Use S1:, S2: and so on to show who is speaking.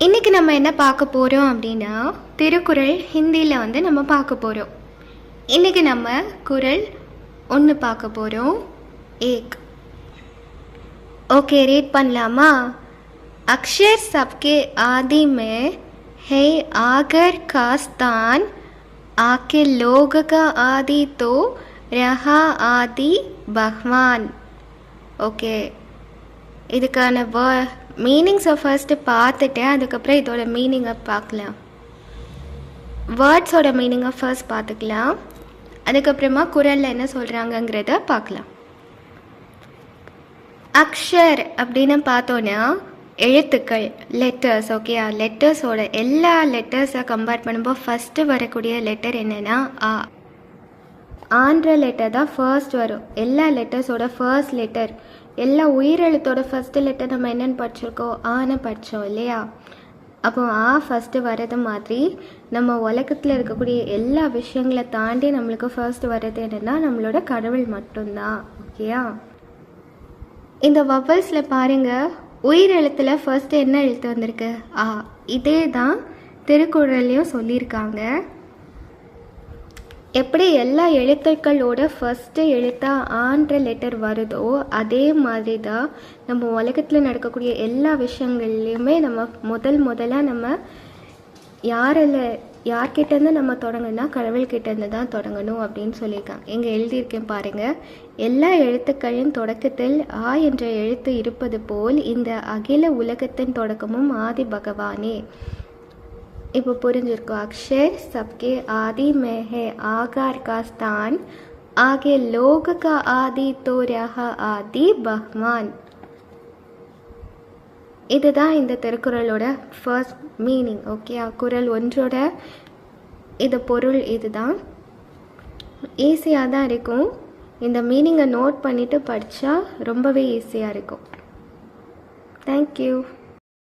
S1: இன்றைக்கி நம்ம என்ன பார்க்க போகிறோம் அப்படின்னா திருக்குறள் ஹிந்தியில் வந்து நம்ம பார்க்க போகிறோம். இன்றைக்கி நம்ம குறள் 1 பார்க்க போகிறோம். ஏக். ஓகே, ரீட் பண்ணலாமா? अक्षर सबके आदि में है, आगर का स्थान आके लोग का आदि तो रहा आदि भगवान. ஓகே, இதுக்கான மீனிங்ஸை ஃபர்ஸ்ட்டு பார்த்துட்டேன், அதுக்கப்புறம் இதோட மீனிங்கை பார்க்கலாம். வேர்ட்ஸோட மீனிங்கை ஃபர்ஸ்ட் பார்த்துக்கலாம், அதுக்கப்புறமா குறளில் என்ன சொல்கிறாங்கங்கிறத பார்க்கலாம். அக்ஷர் அப்படின்னு பார்த்தோன்னா எழுத்துக்கள், லெட்டர்ஸ். ஓகே, லெட்டர்ஸோட எல்லா லெட்டர்ஸை கம்பேர் பண்ணும்போது ஃபஸ்ட்டு வரக்கூடிய லெட்டர் என்னென்னா ஆ. ஆன்ற லெட்டர் தான் ஃபர்ஸ்ட் வரும். எல்லா லெட்டர்ஸோட ஃபர்ஸ்ட் லெட்டர், எல்லா உயிரெழுத்தோட ஃபஸ்ட்டு லெட்டர் நம்ம என்னென்னு படிச்சிருக்கோம்? ஆன்னு படித்தோம் இல்லையா? அப்போ ஆ ஃபஸ்ட்டு வர்றது மாதிரி நம்ம உலகத்தில் இருக்கக்கூடிய எல்லா விஷயங்களை தாண்டி நம்மளுக்கு ஃபர்ஸ்ட் வர்றது என்னென்னா நம்மளோட கடவுள் மட்டும்தான். ஓகேயா? இந்த வவல்ஸில் பாருங்கள், உயிரெழுத்தில் ஃபர்ஸ்ட்டு என்ன எழுத்து வந்திருக்கு? ஆ. இதே தான் திருக்குறள்லையும் சொல்லியிருக்காங்க. எப்படி எல்லா எழுத்துக்களோட ஃபஸ்ட்டு எழுத்தாக ஆன்ற லெட்டர் வருதோ அதே மாதிரி தான் நம்ம உலகத்தில் நடக்கக்கூடிய எல்லா விஷயங்கள்லையுமே நம்ம முதலாக நம்ம யார்கிட்டேருந்து நம்ம தொடங்கணும்னா கடவுள்கிட்டேருந்து தான் தொடங்கணும் அப்படின்னு சொல்லியிருக்காங்க. இங்கே எழுதியிருக்கேன் பாருங்கள். எல்லா எழுத்துக்களின் தொடக்கத்தில் ஆ என்ற எழுத்து இருப்பது போல் இந்த அகில உலகத்தின் தொடக்கமும் ஆதி பகவானே. இப்போ புரிஞ்சிருக்கும். अक्षर सबके आदि में है, आकार का स्थान आगे लोग का आदि तो रहा आदि भगवान. இதுதான் இந்த திருக்குறளோட ஃபர்ஸ்ட் மீனிங். ஓகே, குறள் 1ஓட இது பொருள் இதுதான். ஈஸியாக தான் இருக்கும். இந்த மீனிங்கை நோட் பண்ணிவிட்டு படித்தா ரொம்பவே ஈஸியாக இருக்கும். தேங்க்யூ.